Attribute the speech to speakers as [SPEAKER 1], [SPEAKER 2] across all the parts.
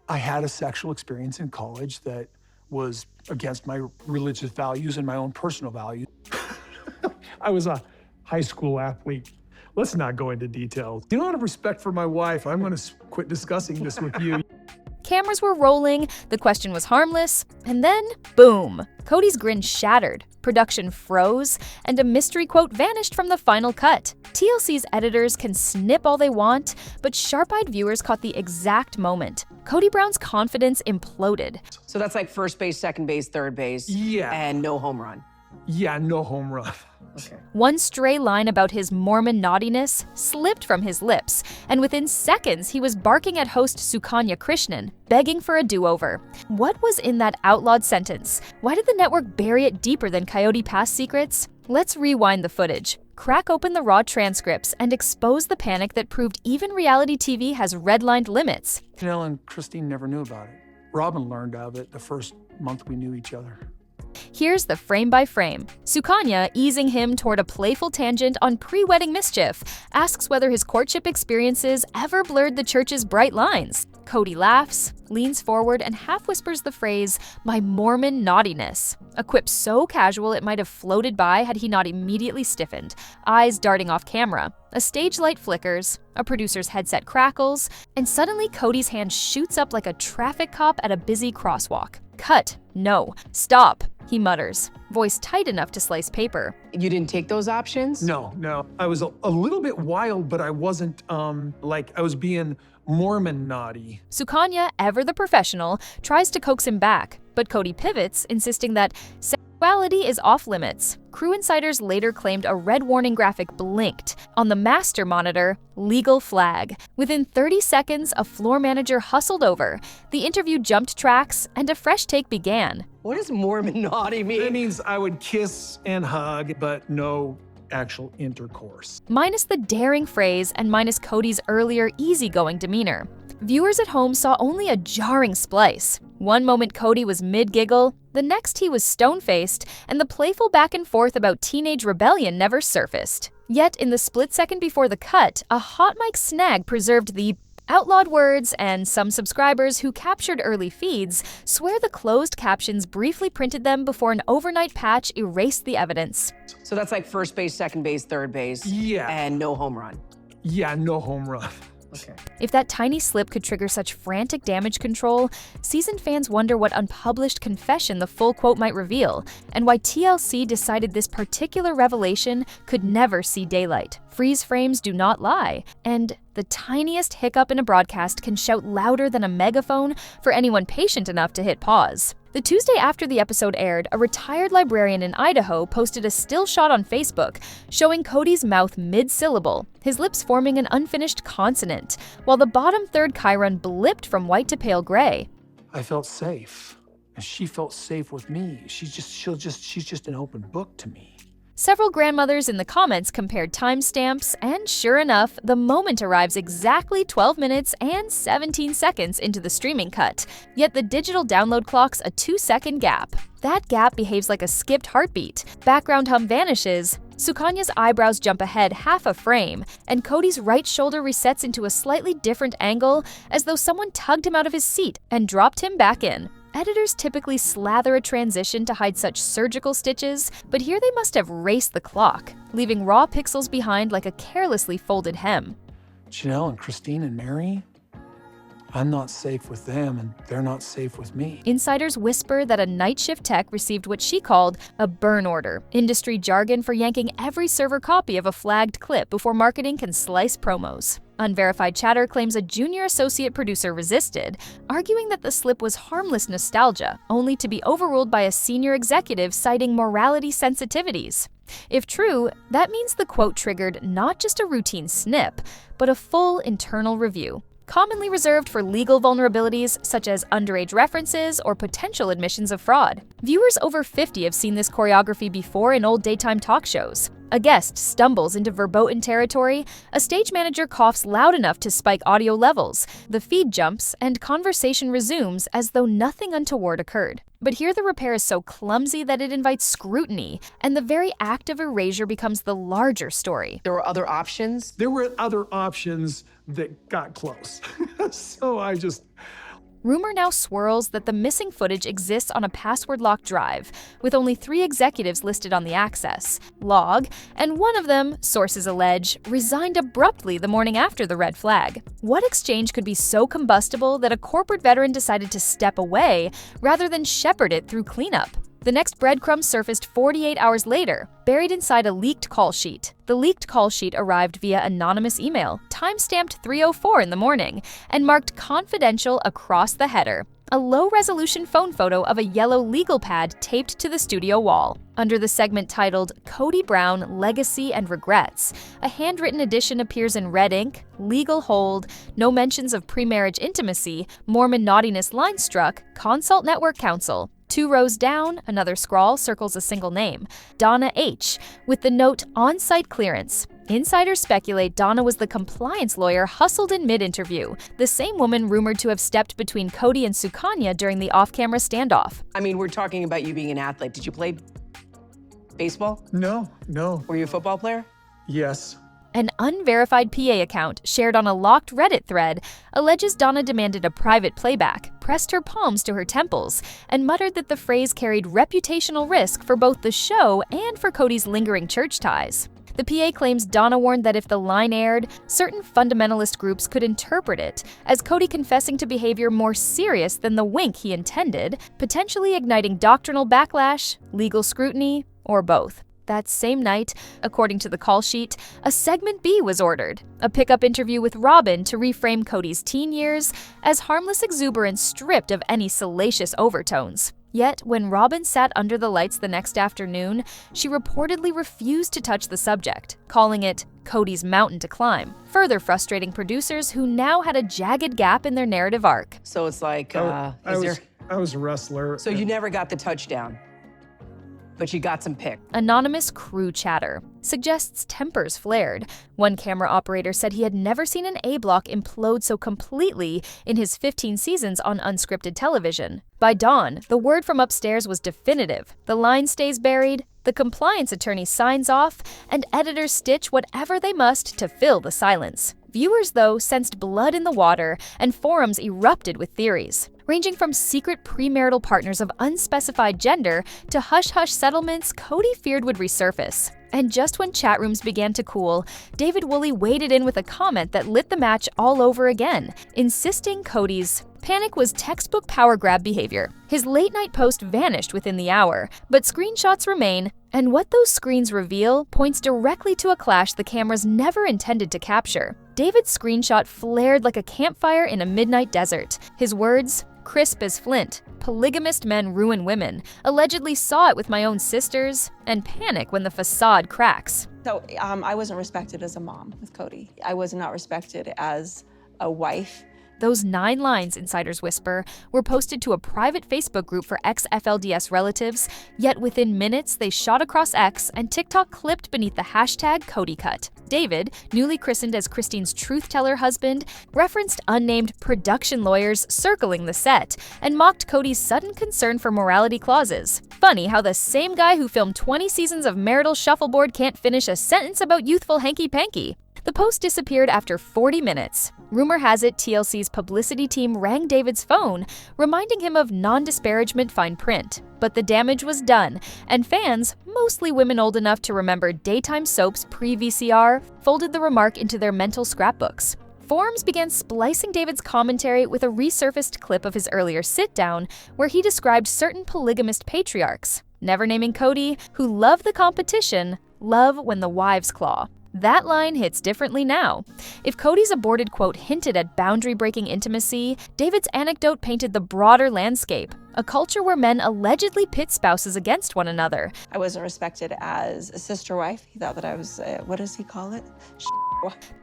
[SPEAKER 1] I had a sexual experience in college that was against my religious values and my own personal values. I was a high school athlete. Let's not go into details. You know, out of respect for my wife, I'm going to quit discussing this with you.
[SPEAKER 2] Cameras were rolling, the question was harmless, and then, boom! Cody's grin shattered, production froze, and a mystery quote vanished from the final cut. TLC's editors can snip all they want, but sharp-eyed viewers caught the exact moment. Cody Brown's confidence imploded.
[SPEAKER 3] So that's like first base, second base, third base, and no home run.
[SPEAKER 1] Yeah, no home run.
[SPEAKER 3] Okay.
[SPEAKER 2] One stray line about his Mormon naughtiness slipped from his lips, and within seconds he was barking at host Sukanya Krishnan, begging for a do-over. What was in that outlawed sentence? Why did the network bury it deeper than Coyote Pass secrets? Let's rewind the footage, crack open the raw transcripts, and expose the panic that proved even reality TV has redlined limits.
[SPEAKER 1] Janelle and Christine never knew about it. Robin learned of it the first month we knew each other.
[SPEAKER 2] Here's the frame-by-frame. Sukanya, easing him toward a playful tangent on pre-wedding mischief, asks whether his courtship experiences ever blurred the church's bright lines. Cody laughs, leans forward, and half-whispers the phrase, "my Mormon naughtiness," a quip so casual it might have floated by had he not immediately stiffened, eyes darting off camera. A stage light flickers, a producer's headset crackles, and suddenly Cody's hand shoots up like a traffic cop at a busy crosswalk. "Cut. No. Stop," he mutters, voice tight enough to slice paper.
[SPEAKER 3] You didn't take those options?
[SPEAKER 1] No. I was a little bit wild, but I wasn't, like I was being Mormon naughty.
[SPEAKER 2] Sukanya, ever the professional, tries to coax him back, but Cody pivots, insisting that sexuality is off limits. Crew insiders later claimed a red warning graphic blinked. On the master monitor, legal flag. Within 30 seconds, a floor manager hustled over. The interview jumped tracks, and a fresh take began.
[SPEAKER 3] What does Mormon naughty mean?
[SPEAKER 1] It means I would kiss and hug, but no actual intercourse.
[SPEAKER 2] Minus the daring phrase and minus Cody's earlier easygoing demeanor. Viewers at home saw only a jarring splice. One moment Cody was mid-giggle, the next he was stone-faced, and the playful back and forth about teenage rebellion never surfaced. Yet, in the split second before the cut, a hot mic snag preserved the outlawed words, and some subscribers who captured early feeds swear the closed captions briefly printed them before an overnight patch erased the evidence.
[SPEAKER 3] So that's like first base, second base, third base, and no home run.
[SPEAKER 1] Yeah, no home run.
[SPEAKER 3] Okay.
[SPEAKER 2] If that tiny slip could trigger such frantic damage control, seasoned fans wonder what unpublished confession the full quote might reveal, and why TLC decided this particular revelation could never see daylight. Freeze frames do not lie, and the tiniest hiccup in a broadcast can shout louder than a megaphone for anyone patient enough to hit pause. The Tuesday after the episode aired, a retired librarian in Idaho posted a still shot on Facebook showing Cody's mouth mid-syllable, his lips forming an unfinished consonant, while the bottom third chiron blipped from white to pale gray.
[SPEAKER 1] I felt safe, and she felt safe with me. She's just an open book to me.
[SPEAKER 2] Several grandmothers in the comments compared timestamps, and sure enough, the moment arrives exactly 12 minutes and 17 seconds into the streaming cut, yet the digital download clock's a 2-second gap. That gap behaves like a skipped heartbeat. Background hum vanishes, Sukanya's eyebrows jump ahead half a frame, and Cody's right shoulder resets into a slightly different angle as though someone tugged him out of his seat and dropped him back in. Editors typically slather a transition to hide such surgical stitches, but here they must have raced the clock, leaving raw pixels behind like a carelessly folded hem.
[SPEAKER 1] Janelle and Christine and Mary, I'm not safe with them, and they're not safe with me.
[SPEAKER 2] Insiders whisper that a night shift tech received what she called a burn order, industry jargon for yanking every server copy of a flagged clip before marketing can slice promos. Unverified chatter claims a junior associate producer resisted, arguing that the slip was harmless nostalgia, only to be overruled by a senior executive citing morality sensitivities. If true, that means the quote triggered not just a routine snip, but a full internal review, commonly reserved for legal vulnerabilities such as underage references or potential admissions of fraud. Viewers over 50 have seen this choreography before in old daytime talk shows. A guest stumbles into verboten territory, a stage manager coughs loud enough to spike audio levels, the feed jumps, and conversation resumes as though nothing untoward occurred. But here the repair is so clumsy that it invites scrutiny, and the very act of erasure becomes the larger story.
[SPEAKER 3] There were other options?
[SPEAKER 1] There were other options that got close. So
[SPEAKER 2] rumor now swirls that the missing footage exists on a password-locked drive, with only 3 executives listed on the access log, and one of them, sources allege, resigned abruptly the morning after the red flag. What exchange could be so combustible that a corporate veteran decided to step away rather than shepherd it through cleanup? The next breadcrumb surfaced 48 hours later, buried inside a leaked call sheet. The leaked call sheet arrived via anonymous email, time-stamped 3:04 in the morning, and marked confidential across the header. A low-resolution phone photo of a yellow legal pad taped to the studio wall. Under the segment titled Cody Brown, Legacy and Regrets, a handwritten edition appears in red ink, legal hold, no mentions of pre-marriage intimacy, Mormon naughtiness line struck, Consult Network Counsel. 2 rows down, another scrawl circles a single name, Donna H., with the note on-site clearance. Insiders speculate Donna was the compliance lawyer hustled in mid-interview, the same woman rumored to have stepped between Cody and Sukanya during the off-camera standoff.
[SPEAKER 3] I mean, we're talking about you being an athlete. Did you play baseball?
[SPEAKER 1] No.
[SPEAKER 3] Were you a football player?
[SPEAKER 1] Yes.
[SPEAKER 2] An unverified PA account shared on a locked Reddit thread alleges Donna demanded a private playback, pressed her palms to her temples, and muttered that the phrase carried reputational risk for both the show and for Cody's lingering church ties. The PA claims Donna warned that if the line aired, certain fundamentalist groups could interpret it as Cody confessing to behavior more serious than the wink he intended, potentially igniting doctrinal backlash, legal scrutiny, or both. That same night, according to the call sheet, a segment B was ordered, a pickup interview with Robin to reframe Cody's teen years as harmless exuberance stripped of any salacious overtones. Yet, when Robin sat under the lights the next afternoon, she reportedly refused to touch the subject, calling it Cody's mountain to climb, further frustrating producers who now had a jagged gap in their narrative arc.
[SPEAKER 3] So it's like,
[SPEAKER 1] I was a wrestler.
[SPEAKER 3] So you never got the touchdown, but you got some pick.
[SPEAKER 2] Anonymous crew chatter suggests tempers flared. One camera operator said he had never seen an A-block implode so completely in his 15 seasons on unscripted television. By dawn, the word from upstairs was definitive. The line stays buried, the compliance attorney signs off, and editors stitch whatever they must to fill the silence. Viewers, though, sensed blood in the water, and forums erupted with theories, ranging from secret premarital partners of unspecified gender to hush-hush settlements Cody feared would resurface. And just when chat rooms began to cool, David Woolley waded in with a comment that lit the match all over again, insisting Cody's panic was textbook power grab behavior. His late-night post vanished within the hour, but screenshots remain, and what those screens reveal points directly to a clash the cameras never intended to capture. David's screenshot flared like a campfire in a midnight desert. His words, crisp as flint, polygamist men ruin women, allegedly saw it with my own sisters, and panic when the facade cracks.
[SPEAKER 4] So I wasn't respected as a mom with Cody. I was not respected as a wife.
[SPEAKER 2] Those 9 lines, insiders whisper, were posted to a private Facebook group for ex-FLDS relatives, yet within minutes they shot across X and TikTok clipped beneath the hashtag CodyCut. David, newly christened as Christine's truth-teller husband, referenced unnamed production lawyers circling the set and mocked Cody's sudden concern for morality clauses. Funny how the same guy who filmed 20 seasons of marital shuffleboard can't finish a sentence about youthful hanky-panky. The post disappeared after 40 minutes. Rumor has it TLC's publicity team rang David's phone, reminding him of non-disparagement fine print. But the damage was done, and fans, mostly women old enough to remember daytime soaps pre-VCR, folded the remark into their mental scrapbooks. Forums began splicing David's commentary with a resurfaced clip of his earlier sit-down, where he described certain polygamist patriarchs, never naming Cody, who love the competition, love when the wives claw. That line hits differently now. If Cody's aborted quote hinted at boundary-breaking intimacy, David's anecdote painted the broader landscape, a culture where men allegedly pit spouses against one another.
[SPEAKER 4] I wasn't respected as a sister wife. He thought that I was, what does he call it?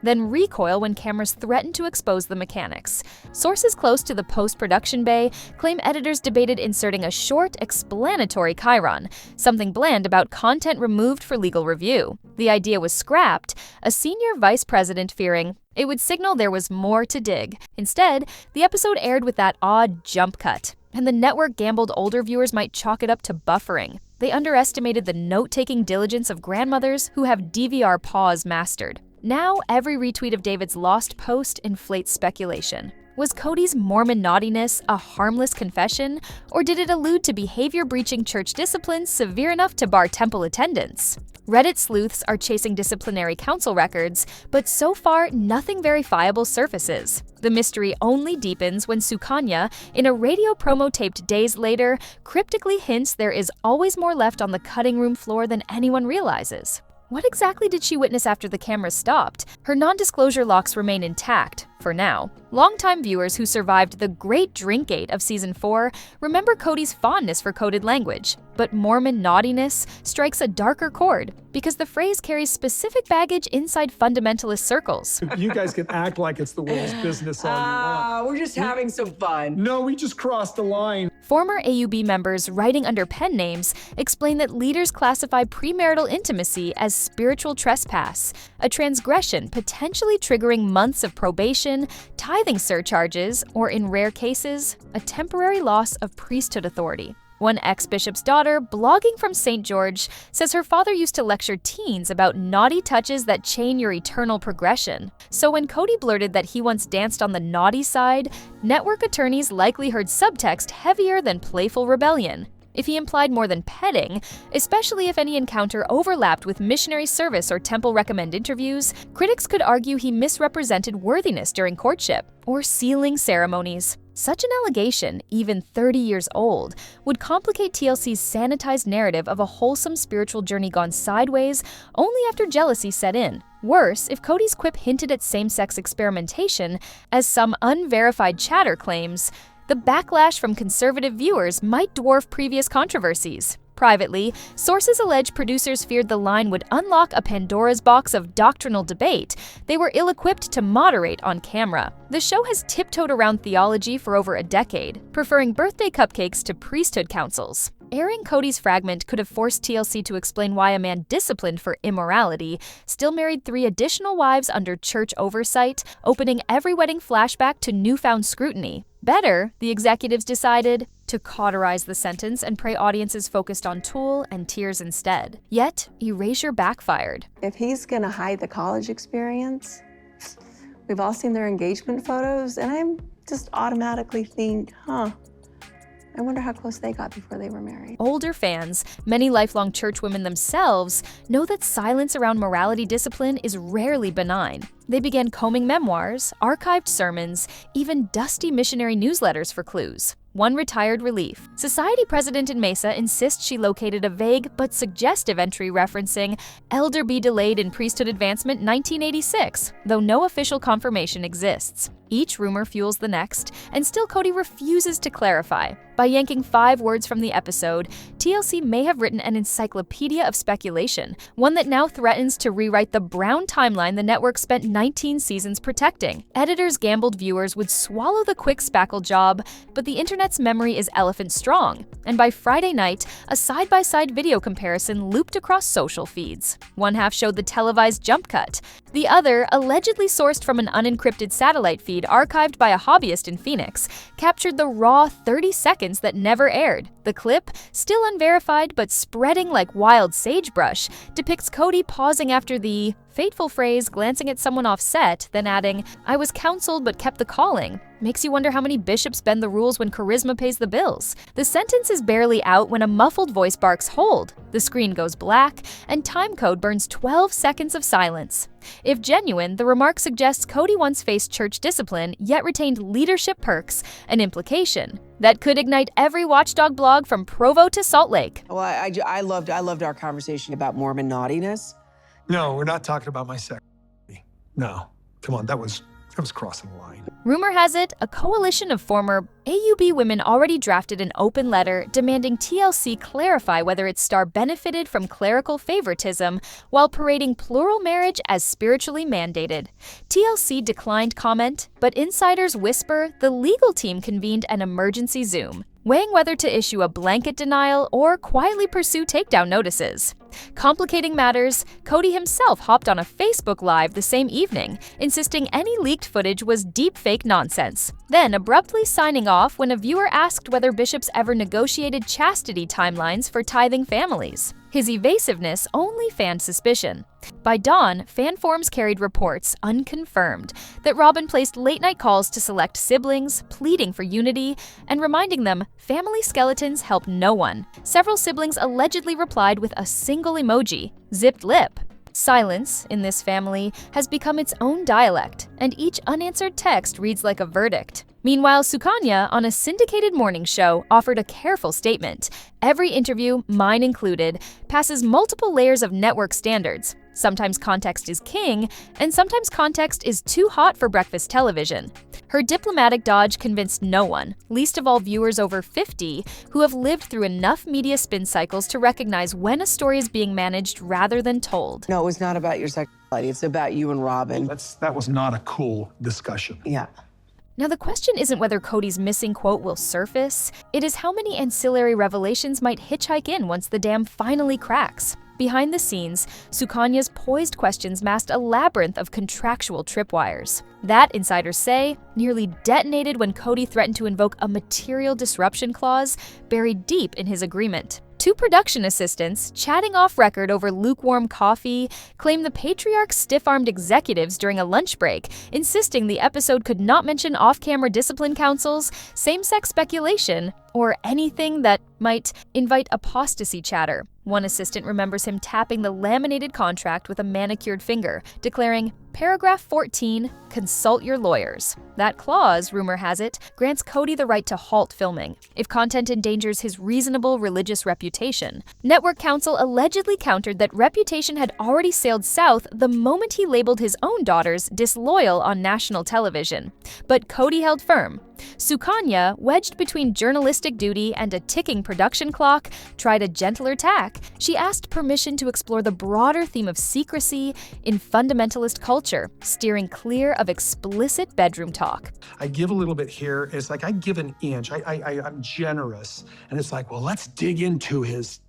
[SPEAKER 2] Then recoil when cameras threatened to expose the mechanics. Sources close to the post-production bay claim editors debated inserting a short, explanatory chyron, something bland about content removed for legal review. The idea was scrapped, a senior vice president fearing it would signal there was more to dig. Instead, the episode aired with that odd jump cut, and the network gambled older viewers might chalk it up to buffering. They underestimated the note-taking diligence of grandmothers who have DVR pause mastered. Now, every retweet of David's lost post inflates speculation. Was Cody's Mormon naughtiness a harmless confession, or did it allude to behavior-breaching church discipline severe enough to bar temple attendance? Reddit sleuths are chasing disciplinary council records, but so far nothing verifiable surfaces. The mystery only deepens when Sukanya, in a radio promo taped days later, cryptically hints there is always more left on the cutting room floor than anyone realizes. What exactly did she witness after the cameras stopped? Her non-disclosure locks remain intact, for now. Longtime viewers who survived the great drinkgate of Season 4 remember Cody's fondness for coded language, but Mormon naughtiness strikes a darker chord because the phrase carries specific baggage inside fundamentalist circles.
[SPEAKER 1] You guys can act like it's the world's business all you want.
[SPEAKER 3] We're just having some fun.
[SPEAKER 1] No, we just crossed the line.
[SPEAKER 2] Former AUB members writing under pen names explain that leaders classify premarital intimacy as spiritual trespass, a transgression potentially triggering months of probation, tithing surcharges, or in rare cases, a temporary loss of priesthood authority. One ex-bishop's daughter, blogging from St. George, says her father used to lecture teens about naughty touches that chain your eternal progression. So when Cody blurted that he once danced on the naughty side, network attorneys likely heard subtext heavier than playful rebellion. If he implied more than petting, especially if any encounter overlapped with missionary service or temple recommend interviews, critics could argue he misrepresented worthiness during courtship or sealing ceremonies. Such an allegation, even 30 years old, would complicate TLC's sanitized narrative of a wholesome spiritual journey gone sideways only after jealousy set in. Worse, if Cody's quip hinted at same-sex experimentation, as some unverified chatter claims, the backlash from conservative viewers might dwarf previous controversies. Privately, sources allege producers feared the line would unlock a Pandora's box of doctrinal debate they were ill-equipped to moderate on camera. The show has tiptoed around theology for over a decade, preferring birthday cupcakes to priesthood councils. Airing Cody's fragment could have forced TLC to explain why a man disciplined for immorality still married 3 additional wives under church oversight, opening every wedding flashback to newfound scrutiny. Better, the executives decided, to cauterize the sentence and pray audiences focused on Tool and tears instead. Yet, erasure backfired.
[SPEAKER 4] If he's gonna hide the college experience, we've all seen their engagement photos, and I'm just automatically think, I wonder how close they got before they were married.
[SPEAKER 2] Older fans, many lifelong church women themselves, know that silence around morality discipline is rarely benign. They began combing memoirs, archived sermons, even dusty missionary newsletters for clues. One retired relief. Society president in Mesa insists she located a vague but suggestive entry referencing elder be delayed in priesthood advancement 1986, though no official confirmation exists. Each rumor fuels the next, and still Cody refuses to clarify. By yanking 5 words from the episode, TLC may have written an encyclopedia of speculation, one that now threatens to rewrite the Brown timeline the network spent 19 seasons protecting. Editors gambled viewers would swallow the quick spackle job, but the internet's memory is elephant strong, and by Friday night, a side-by-side video comparison looped across social feeds. One half showed the televised jump cut. The other, allegedly sourced from an unencrypted satellite feed archived by a hobbyist in Phoenix, captured the raw 30 seconds that never aired. The clip, still unverified but spreading like wild sagebrush, depicts Cody pausing after the fateful phrase, glancing at someone off set, then adding, "I was counseled but kept the calling." Makes you wonder how many bishops bend the rules when charisma pays the bills. The sentence is barely out when a muffled voice barks hold. The screen goes black, and timecode burns 12 seconds of silence. If genuine, the remark suggests Cody once faced church discipline, yet retained leadership perks, an implication that could ignite every watchdog blog from Provo to Salt Lake.
[SPEAKER 3] Well, I loved our conversation about Mormon naughtiness.
[SPEAKER 1] No, we're not talking about my sexuality. No, come on, that was crossing the line.
[SPEAKER 2] Rumor has it, a coalition of former AUB women already drafted an open letter demanding TLC clarify whether its star benefited from clerical favoritism while parading plural marriage as spiritually mandated. TLC declined comment, but insiders whisper the legal team convened an emergency Zoom, weighing whether to issue a blanket denial or quietly pursue takedown notices. Complicating matters, Cody himself hopped on a Facebook Live the same evening, insisting any leaked footage was deepfake nonsense, then abruptly signing off when a viewer asked whether bishops ever negotiated chastity timelines for tithing families. His evasiveness only fanned suspicion. By dawn, fan forums carried reports, unconfirmed, that Robin placed late-night calls to select siblings, pleading for unity, and reminding them family skeletons help no one. Several siblings allegedly replied with a single emoji, zipped lip. Silence, in this family, has become its own dialect, and each unanswered text reads like a verdict. Meanwhile, Sukanya, on a syndicated morning show, offered a careful statement. Every interview, mine included, passes multiple layers of network standards. Sometimes context is king, and sometimes context is too hot for breakfast television. Her diplomatic dodge convinced no one, least of all viewers over 50, who have lived through enough media spin cycles to recognize when a story is being managed rather than told.
[SPEAKER 3] No, it was not about your sexuality. It's about you and Robin.
[SPEAKER 1] That was not a cool discussion.
[SPEAKER 3] Yeah.
[SPEAKER 2] Now, the question isn't whether Cody's missing quote will surface. It is how many ancillary revelations might hitchhike in once the dam finally cracks. Behind the scenes, Sukanya's poised questions masked a labyrinth of contractual tripwires. That, insiders say, nearly detonated when Cody threatened to invoke a material disruption clause buried deep in his agreement. Two production assistants, chatting off record over lukewarm coffee, claim the patriarch stiff-armed executives during a lunch break, insisting the episode could not mention off-camera discipline councils, same-sex speculation, or anything that might invite apostasy chatter. One assistant remembers him tapping the laminated contract with a manicured finger, declaring, "Paragraph 14, consult your lawyers." That clause, rumor has it, grants Cody the right to halt filming if content endangers his reasonable religious reputation. Network counsel allegedly countered that reputation had already sailed south the moment he labeled his own daughters disloyal on national television. But Cody held firm. Sukanya, wedged between journalistic duty and a ticking production clock, tried a gentler tack. She asked permission to explore the broader theme of secrecy in fundamentalist culture, steering clear of explicit bedroom talk.
[SPEAKER 1] I give a little bit here. It's like I give an inch. I'm generous. And it's like, well, let's dig into his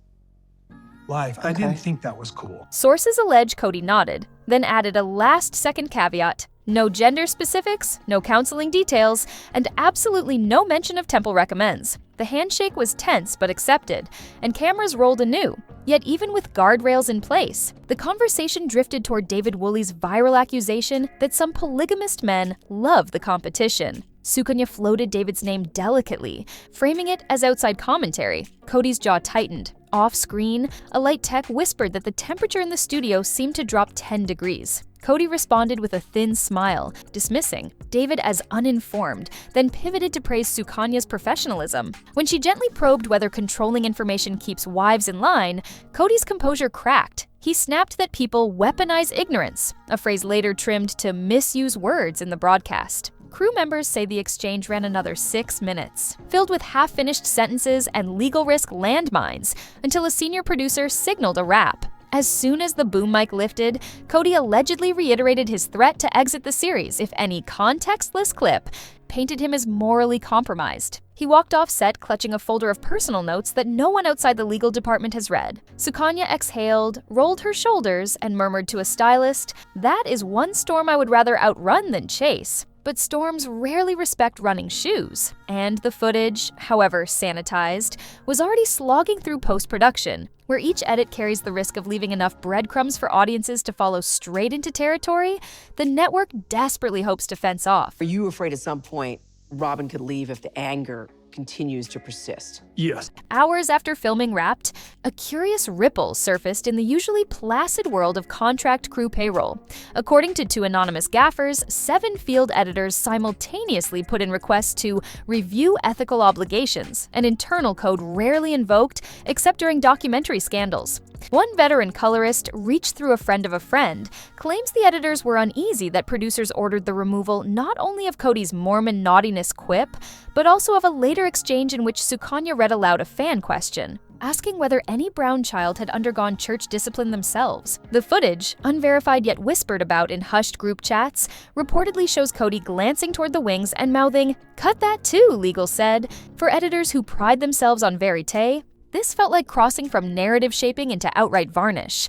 [SPEAKER 1] life. Okay. I didn't think that was cool.
[SPEAKER 2] Sources allege Cody nodded, then added a last-second caveat. No gender specifics, no counseling details, and absolutely no mention of temple recommends. The handshake was tense but accepted, and cameras rolled anew. Yet even with guardrails in place, the conversation drifted toward David Woolley's viral accusation that some polygamist men love the competition. Sukanya floated David's name delicately, framing it as outside commentary. Cody's jaw tightened. Off-screen, a light tech whispered that the temperature in the studio seemed to drop 10 degrees. Cody responded with a thin smile, dismissing David as uninformed, then pivoted to praise Sukanya's professionalism. When she gently probed whether controlling information keeps wives in line, Cody's composure cracked. He snapped that people weaponize ignorance, a phrase later trimmed to misuse words in the broadcast. Crew members say the exchange ran another 6 minutes, filled with half-finished sentences and legal risk landmines, until a senior producer signaled a wrap. As soon as the boom mic lifted, Cody allegedly reiterated his threat to exit the series if any contextless clip painted him as morally compromised. He walked off set clutching a folder of personal notes that no one outside the legal department has read. Sukanya exhaled, rolled her shoulders, and murmured to a stylist, "That is one storm I would rather outrun than chase." But storms rarely respect running shoes, and the footage, however sanitized, was already slogging through post-production, where each edit carries the risk of leaving enough breadcrumbs for audiences to follow straight into territory the network desperately hopes to fence off.
[SPEAKER 3] Are you afraid at some point Robin could leave if the anger continues to persist?
[SPEAKER 1] Yes.
[SPEAKER 2] Hours after filming wrapped, a curious ripple surfaced in the usually placid world of contract crew payroll. According to 2 anonymous gaffers, 7 field editors simultaneously put in requests to review ethical obligations, an internal code rarely invoked except during documentary scandals. One veteran colorist, reached through a friend of a friend, claims the editors were uneasy that producers ordered the removal not only of Cody's Mormon naughtiness quip, but also of a later exchange in which Sukanya read aloud a fan question, asking whether any brown child had undergone church discipline themselves. The footage, unverified yet whispered about in hushed group chats, reportedly shows Cody glancing toward the wings and mouthing, "Cut that too," legal said. For editors who pride themselves on verite, this felt like crossing from narrative shaping into outright varnish.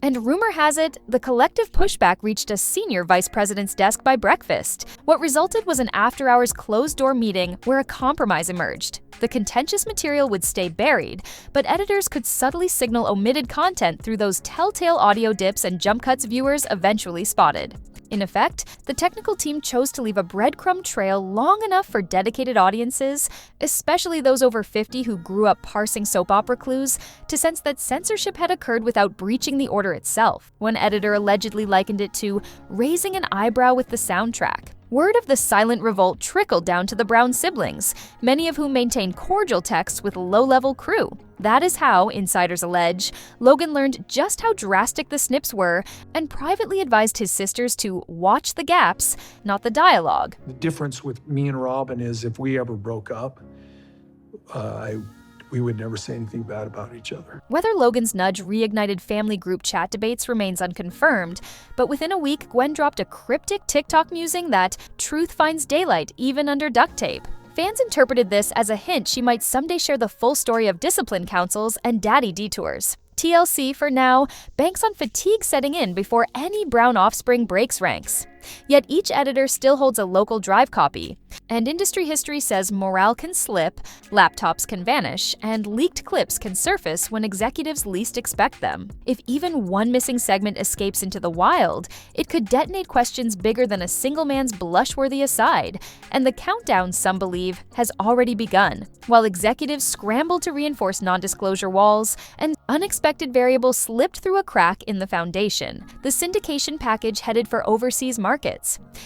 [SPEAKER 2] And rumor has it, the collective pushback reached a senior vice president's desk by breakfast. What resulted was an after-hours closed-door meeting where a compromise emerged. the contentious material would stay buried, but editors could subtly signal omitted content through those telltale audio dips and jump cuts viewers eventually spotted. In effect, the technical team chose to leave a breadcrumb trail long enough for dedicated audiences, especially those over 50 who grew up parsing soap opera clues, to sense that censorship had occurred without breaching the order itself. One editor allegedly likened it to raising an eyebrow with the soundtrack. Word of the silent revolt trickled down to the Brown siblings, many of whom maintained cordial texts with low-level crew. That is how, insiders allege, Logan learned just how drastic the snips were and privately advised his sisters to watch the gaps, not the dialogue.
[SPEAKER 1] The difference with me and Robin is if we ever broke up, we would never say anything bad about each other.
[SPEAKER 2] Whether Logan's nudge reignited family group chat debates remains unconfirmed, but within a week, Gwen dropped a cryptic TikTok musing that truth finds daylight even under duct tape. Fans interpreted this as a hint she might someday share the full story of discipline councils and daddy detours. TLC, for now, banks on fatigue setting in before any Brown offspring breaks ranks. Yet each editor still holds a local drive copy, and industry history says morale can slip, laptops can vanish, and leaked clips can surface when executives least expect them. If even one missing segment escapes into the wild, it could detonate questions bigger than a single man's blush-worthy aside, and the countdown, some believe, has already begun. While executives scramble to reinforce non-disclosure walls, and unexpected variables slipped through a crack in the foundation, the syndication package headed for overseas markets.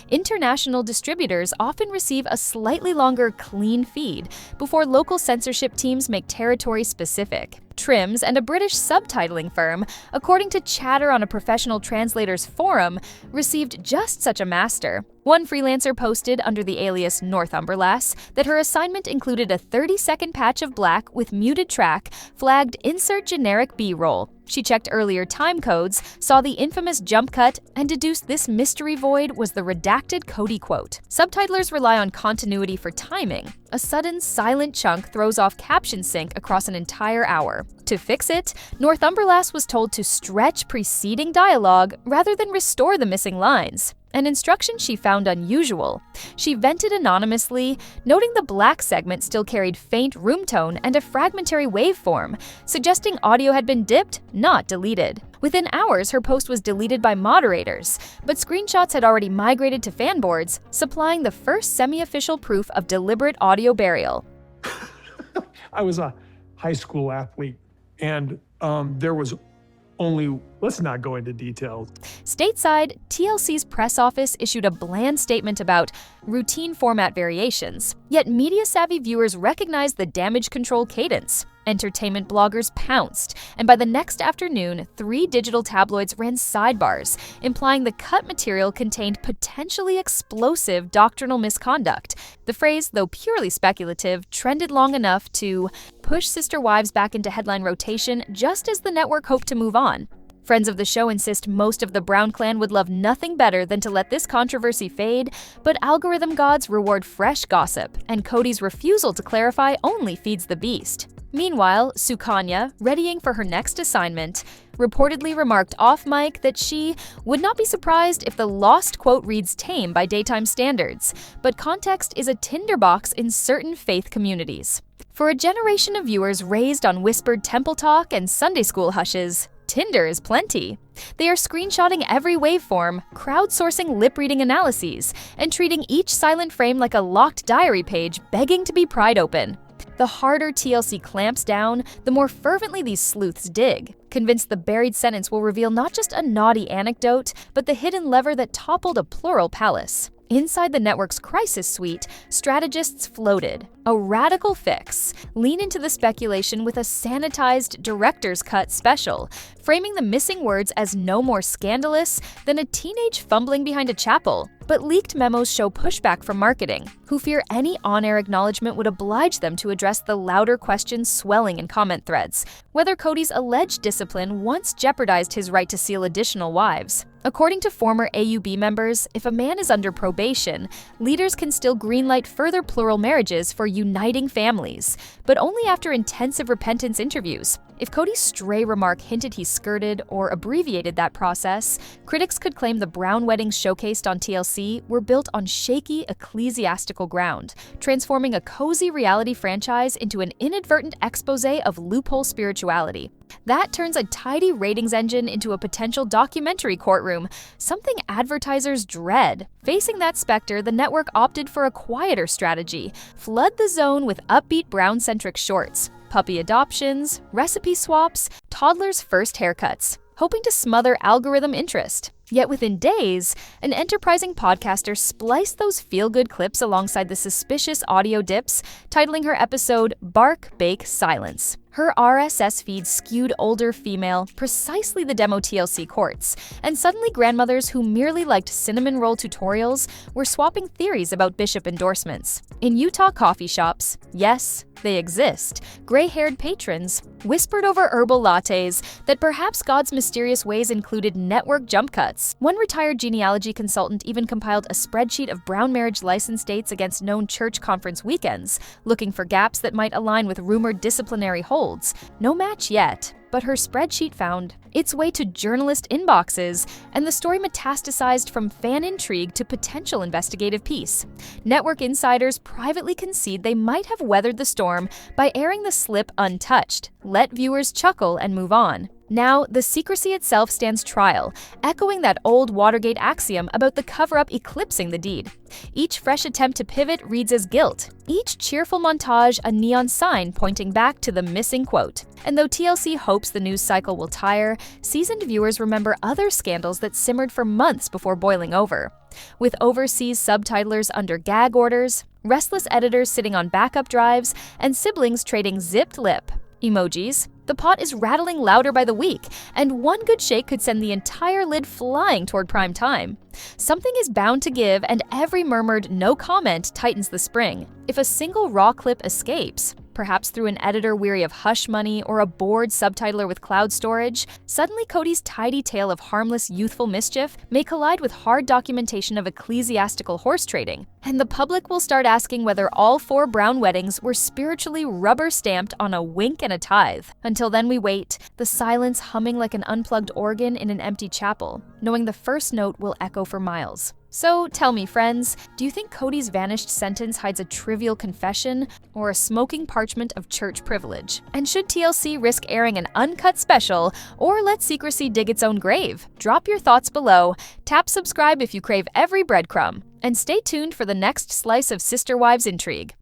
[SPEAKER 2] International distributors often receive a slightly longer clean feed before local censorship teams make territory-specific trims, and a British subtitling firm, according to chatter on a professional translators forum, received just such a master. One freelancer posted under the alias Northumberlass that her assignment included a 30-second patch of black with muted track flagged insert generic B-roll. She checked earlier time codes, saw the infamous jump cut, and deduced this mystery void was the redacted Cody quote. Subtitlers rely on continuity for timing. A sudden silent chunk throws off caption sync across an entire hour. To fix it, Northumberlass was told to stretch preceding dialogue rather than restore the missing lines, an instruction she found unusual. She vented anonymously, noting the black segment still carried faint room tone and a fragmentary waveform, suggesting audio had been dipped, not deleted. Within hours, her post was deleted by moderators, but screenshots had already migrated to fan boards, supplying the first semi-official proof of deliberate audio burial.
[SPEAKER 1] I was a high school athlete, and there was only, let's not go into details.
[SPEAKER 2] Stateside, TLC's press office issued a bland statement about routine format variations, yet media-savvy viewers recognized the damage control cadence. Entertainment bloggers pounced, and by the next afternoon, 3 digital tabloids ran sidebars, implying the cut material contained potentially explosive doctrinal misconduct. The phrase, though purely speculative, trended long enough to push Sister Wives back into headline rotation just as the network hoped to move on. Friends of the show insist most of the Brown clan would love nothing better than to let this controversy fade, but algorithm gods reward fresh gossip, and Cody's refusal to clarify only feeds the beast. Meanwhile, Sukanya, readying for her next assignment, reportedly remarked off-mic that she would not be surprised if the lost quote reads tame by daytime standards, but context is a tinderbox in certain faith communities. For a generation of viewers raised on whispered temple talk and Sunday school hushes, Tinder is plenty. They are screenshotting every waveform, crowdsourcing lip-reading analyses, and treating each silent frame like a locked diary page begging to be pried open. The harder TLC clamps down, the more fervently these sleuths dig, convinced the buried sentence will reveal not just a naughty anecdote, but the hidden lever that toppled a plural palace. Inside the network's crisis suite, strategists floated a radical fix. Lean into the speculation with a sanitized director's cut special, framing the missing words as no more scandalous than a teenage fumbling behind a chapel. But leaked memos show pushback from marketing, who fear any on-air acknowledgement would oblige them to address the louder questions swelling in comment threads, whether Cody's alleged discipline once jeopardized his right to seal additional wives. According to former AUB members, if a man is under probation, leaders can still greenlight further plural marriages for uniting families, but only after intensive repentance interviews. If Cody's stray remark hinted he skirted or abbreviated that process, critics could claim the Brown weddings showcased on TLC were built on shaky ecclesiastical ground, transforming a cozy reality franchise into an inadvertent expose of loophole spirituality. That turns a tidy ratings engine into a potential documentary courtroom, something advertisers dread. Facing that specter, the network opted for a quieter strategy: flood the zone with upbeat Brown-centric shorts, puppy adoptions, recipe swaps, toddlers' first haircuts, hoping to smother algorithm interest. Yet within days, an enterprising podcaster spliced those feel-good clips alongside the suspicious audio dips, titling her episode Bark, Bake, Silence. Her RSS feed skewed older female, precisely the demo TLC courts, and suddenly grandmothers who merely liked cinnamon roll tutorials were swapping theories about bishop endorsements. In Utah coffee shops, yes, they exist, gray-haired patrons whispered over herbal lattes that perhaps God's mysterious ways included network jump cuts. One retired genealogy consultant even compiled a spreadsheet of Brown marriage license dates against known church conference weekends, looking for gaps that might align with rumored disciplinary holds. No match yet, but her spreadsheet found its way to journalist inboxes, and the story metastasized from fan intrigue to potential investigative piece. Network insiders privately concede they might have weathered the storm by airing the slip untouched, let viewers chuckle and move on. Now, the secrecy itself stands trial, echoing that old Watergate axiom about the cover-up eclipsing the deed. Each fresh attempt to pivot reads as guilt, each cheerful montage a neon sign pointing back to the missing quote. And though TLC hopes the news cycle will tire, seasoned viewers remember other scandals that simmered for months before boiling over. With overseas subtitlers under gag orders, restless editors sitting on backup drives, and siblings trading zipped lip emojis, the pot is rattling louder by the week, and one good shake could send the entire lid flying toward prime time. Something is bound to give, and every murmured no comment tightens the spring. If a single raw clip escapes, perhaps through an editor weary of hush money or a bored subtitler with cloud storage, suddenly Cody's tidy tale of harmless youthful mischief may collide with hard documentation of ecclesiastical horse trading, and the public will start asking whether all 4 Brown weddings were spiritually rubber-stamped on a wink and a tithe. Until then we wait, the silence humming like an unplugged organ in an empty chapel, knowing the first note will echo for miles. So tell me, friends, do you think Cody's vanished sentence hides a trivial confession or a smoking parchment of church privilege? And should TLC risk airing an uncut special or let secrecy dig its own grave? Drop your thoughts below, tap subscribe if you crave every breadcrumb, and stay tuned for the next slice of Sister Wives intrigue.